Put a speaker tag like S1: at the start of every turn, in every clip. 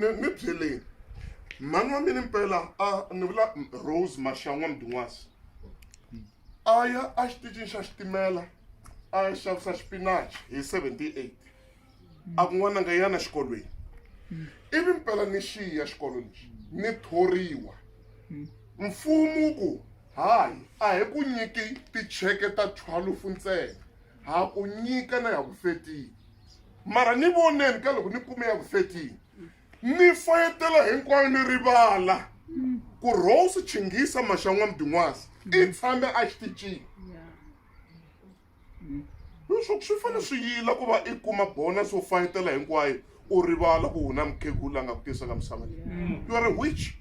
S1: ni byeleni mani wa mina impela ni vula Rose Mashava Bonasi aya a xitichini xa xitimela a ya xavisa xipinachi hi 78 a kun'wana nga yana xikolweni ivi mpela ni xiya xikolo lexi ni thoriwa mfumo ku hayi a hi ku nyiki ticheke ta 12 ntsena ha ku nyika na ya vu 13 mara ni voneni ka loko ni kume ya vu 13 ni fayetela hinkwayo ni rivala ku Rose Chingisa Mashava Bonasi i tshame a xitichini leswo swi fanele swi yila ku va i kuma bonus wo fayetela hinkwayo u rivala ku huna mukhegula nga ku tisa ka misava leyi you are a witch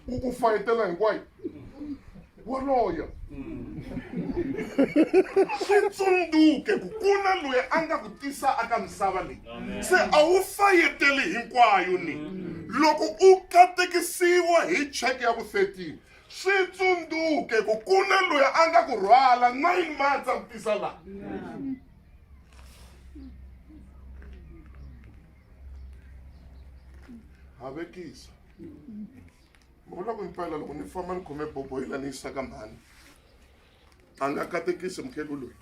S1: u fayetela hinkwayo waloya swi tsundzuke ku kuna loyi a nga ku tisa aka misava leyi se a wu fayeteli hinkwayo ni loko u katekisiwa hi cheke ya vu 13 swi tsundzuke ku kuna loyi a nga ku rhwala 9 months a ku tisa laha havekisa mavula ku mpela loko ni famba ni khome bobo hila ni yisa ka mhani a nga katekisi mukhegulu loyi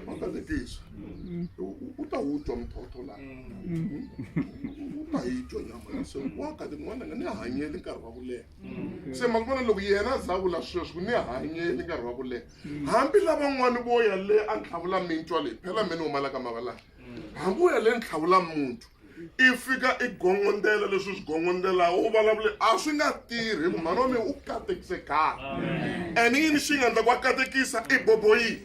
S1: a katekisa u ta wu twa mthotho laha u ta yi twa nyama se wa kati n'wana nga ni hanyeli nkarhi wa ku leha se ma vona loko yena a zavula sweswi ku ni hanyeli nkarhi wa ku leha hambi lavan'wani vo ya le a tlhavula mintswa leyi phela meni humala ka mavala hambi u ya le ni tlhavula muntu i fika i gongondela leswi swi gongondela u vulavule a swi nga tirhi mhani wa mina u katekise khale and yini xi nga endla ku a katekisa i boboyini